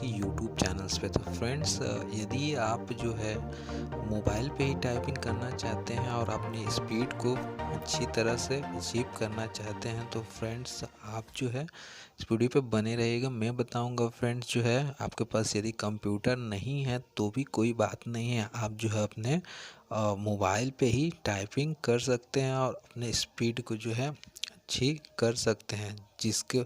के YouTube channels पे। तो फ्रेंड्स, यदि आप जो है मोबाइल पे ही टाइपिंग करना चाहते हैं और अपनी स्पीड को अच्छी तरह से अचीव करना चाहते हैं, तो फ्रेंड्स आप जो है इस वीडियो पे बने रहिएगा। मैं बताऊंगा फ्रेंड्स, जो है आपके पास यदि कंप्यूटर नहीं है तो भी कोई बात नहीं है, आप जो है अपने मोबाइल पे ही टाइपिंग कर सकते हैं और अपने स्पीड को जो है अच्छी कर सकते हैं, जिसके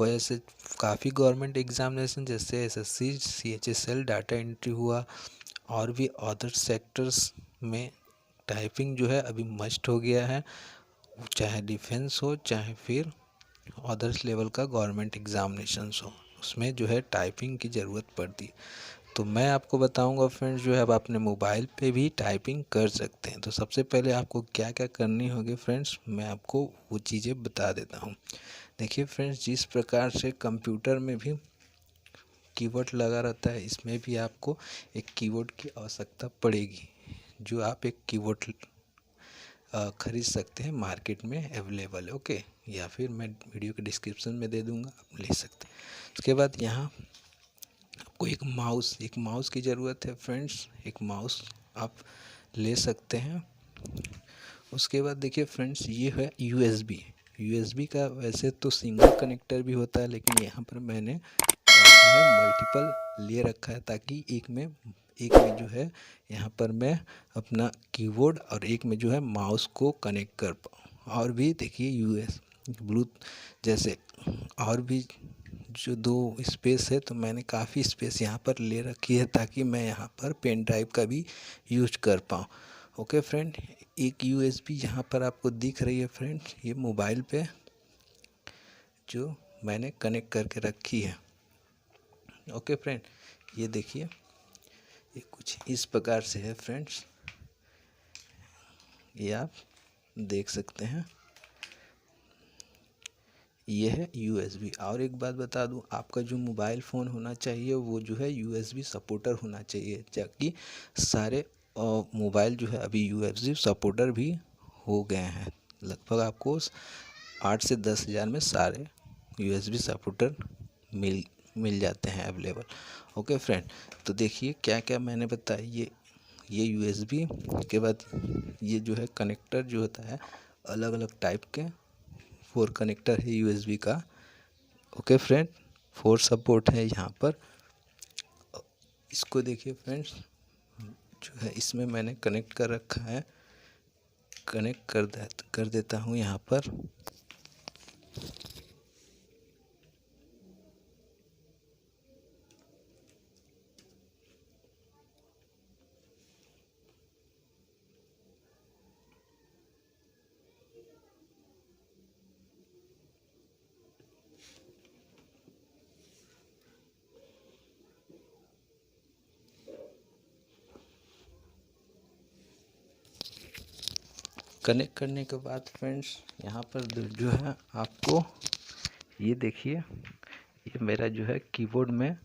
वजह से काफ़ी गवर्नमेंट एग्जामिनेशन जैसे एसएससी, सीएचएसएल, डाटा एंट्री हुआ और भी अदर सेक्टर्स में टाइपिंग जो है अभी मस्ट हो गया है। चाहे डिफेंस हो, चाहे फिर अदर्स लेवल का गवर्नमेंट एग्जामिनेशंस हो, उसमें जो है टाइपिंग की ज़रूरत पड़ती है। तो मैं आपको बताऊंगा फ्रेंड्स, जो है आप अपने मोबाइल पे भी टाइपिंग कर सकते हैं। तो सबसे पहले आपको क्या क्या करनी होगी फ्रेंड्स, मैं आपको वो चीज़ें बता देता हूँ। देखिए फ्रेंड्स, जिस प्रकार से कंप्यूटर में भी कीबोर्ड लगा रहता है, इसमें भी आपको एक कीबोर्ड की आवश्यकता पड़ेगी, जो आप एक कीबोर्ड खरीद सकते हैं, मार्केट में अवेलेबल है। ओके, या फिर मैं वीडियो के डिस्क्रिप्शन में दे दूंगा, आप ले सकते हैं। उसके बाद यहाँ आपको एक माउस की ज़रूरत है फ्रेंड्स, एक माउस आप ले सकते हैं। उसके बाद देखिए फ्रेंड्स, ये है यूएसबी का वैसे तो सिंगल कनेक्टर भी होता है, लेकिन यहाँ पर मैंने जो है मल्टीपल ले रखा है, ताकि एक में जो है यहाँ पर मैं अपना कीबोर्ड और एक में जो है माउस को कनेक्ट कर पाऊँ। और भी देखिए यूएस ब्लूटूथ जैसे और भी जो दो स्पेस है, तो मैंने काफ़ी स्पेस यहाँ पर ले रखी है, ताकि मैं यहाँ पर पेन ड्राइव का भी यूज कर पाऊँ। ओके फ्रेंड, एक यूएसबी यहाँ पर आपको दिख रही है फ्रेंड, ये मोबाइल पे जो मैंने कनेक्ट करके रखी है। ओके फ्रेंड, ये देखिए, ये कुछ इस प्रकार से है फ्रेंड्स, ये आप देख सकते हैं, ये है यूएसबी। और एक बात बता दूं, आपका जो मोबाइल फ़ोन होना चाहिए वो जो है यूएसबी सपोर्टर होना चाहिए, ताकि सारे मोबाइल जो है अभी यूएसबी सपोर्टर भी हो गए हैं। लगभग आपको 8 से 10 हज़ार में सारे यूएसबी सपोर्टर मिल जाते हैं अवेलेबल। ओके फ्रेंड, तो देखिए क्या क्या मैंने बताया। ये यूएसबी के बाद ये जो है कनेक्टर जो होता है, अलग अलग टाइप के 4 कनेक्टर है यूएसबी का। ओके फ्रेंड, 4 सपोर्ट है यहाँ पर। इसको देखिए फ्रेंड्स, जो है इसमें मैंने कनेक्ट कर रखा है, कनेक्ट कर देता हूँ यहाँ पर। कनेक्ट करने के बाद फ्रेंड्स, यहाँ पर जो है आपको ये देखिए, ये मेरा जो है कीबोर्ड में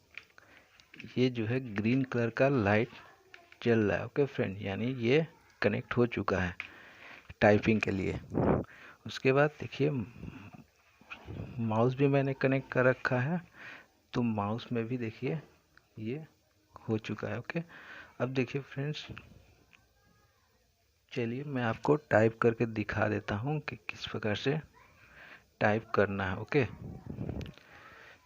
ये जो है ग्रीन कलर का लाइट चल रहा है। ओके फ्रेंड, यानी ये कनेक्ट हो चुका है टाइपिंग के लिए। उसके बाद देखिए माउस भी मैंने कनेक्ट कर रखा है, तो माउस में भी देखिए ये हो चुका है। ओके, अब देखिए फ्रेंड्स, चलिए मैं आपको टाइप करके दिखा देता हूँ कि किस प्रकार से टाइप करना है। ओके,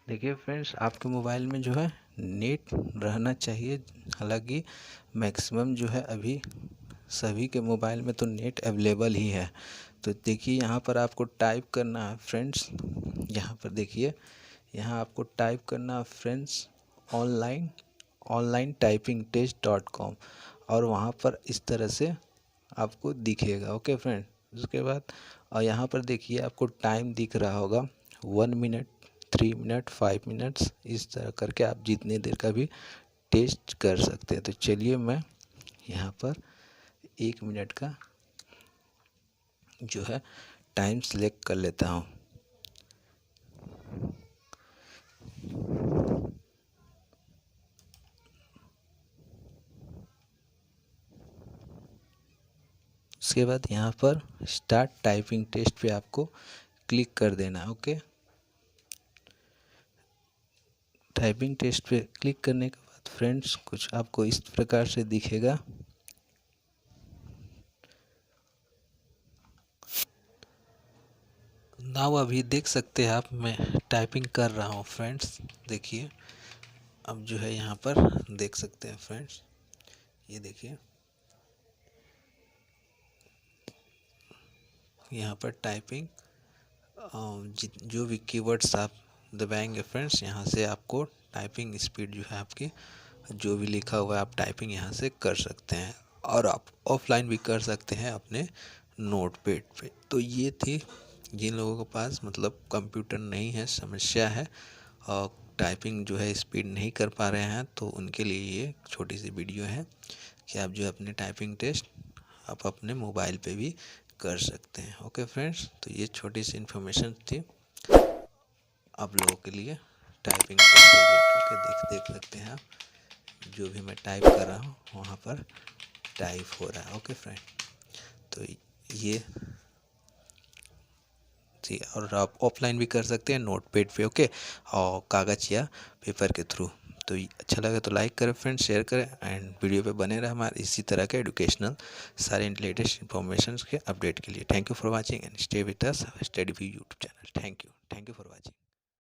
देखिए फ्रेंड्स, आपके मोबाइल में जो है नेट रहना चाहिए। हालांकि मैक्सिमम जो है अभी सभी के मोबाइल में तो नेट अवेलेबल ही है। तो देखिए यहाँ पर आपको टाइप करना है फ्रेंड्स, यहाँ पर देखिए, यहाँ आपको टाइप करना है फ्रेंड्स ऑनलाइन टाइपिंग टेस्ट.com, और वहाँ पर इस तरह से आपको दिखेगा। ओके फ्रेंड, उसके बाद और यहाँ पर देखिए आपको टाइम दिख रहा होगा, 1 मिनट, 3 मिनट, 5 मिनट्स, इस तरह करके आप जितने देर का भी टेस्ट कर सकते हैं। तो चलिए मैं यहाँ पर 1 मिनट का जो है टाइम सेलेक्ट कर लेता हूँ। उसके बाद यहाँ पर स्टार्ट टाइपिंग टेस्ट पे आपको क्लिक कर देना है। ओके टाइपिंग टेस्ट पे क्लिक करने के बाद फ्रेंड्स कुछ आपको इस प्रकार से दिखेगा। नाउ अभी देख सकते हैं आप, मैं टाइपिंग कर रहा हूँ फ्रेंड्स। देखिए अब जो है यहाँ पर देख सकते हैं फ्रेंड्स, ये देखिए यहाँ पर टाइपिंग जो भी कीवर्ड्स आप दबाएंगे फ्रेंड्स, यहाँ से आपको टाइपिंग स्पीड जो है आपकी, जो भी लिखा हुआ है आप टाइपिंग यहाँ से कर सकते हैं, और आप ऑफलाइन भी कर सकते हैं अपने नोटपैड पे। तो ये थी जिन लोगों के पास मतलब कंप्यूटर नहीं है, समस्या है और टाइपिंग जो है स्पीड नहीं कर पा रहे हैं, तो उनके लिए ये छोटी सी वीडियो है कि आप जो है अपने टाइपिंग टेस्ट आप अपने मोबाइल पे भी कर सकते हैं। ओके फ्रेंड्स, तो ये छोटी सी इन्फॉर्मेशन थी आप लोगों के लिए टाइपिंग से रिलेटेड के। देख सकते हैं आप, जो भी मैं टाइप कर रहा हूँ वहाँ पर टाइप हो रहा है। ओके फ्रेंड, तो ये थी, और आप ऑफलाइन भी कर सकते हैं नोटपैड पे, ओके, और कागज़ या पेपर के थ्रू। तो अच्छा लगा तो लाइक करें फ्रेंड्स, शेयर करें एंड वीडियो पे बने रहे हमारे इसी तरह के एजुकेशनल सारे लेटेस्ट इन्फॉर्मेशन के अपडेट के लिए। Thank you for watching and stay with us, study view YouTube channel. Thank you for watching.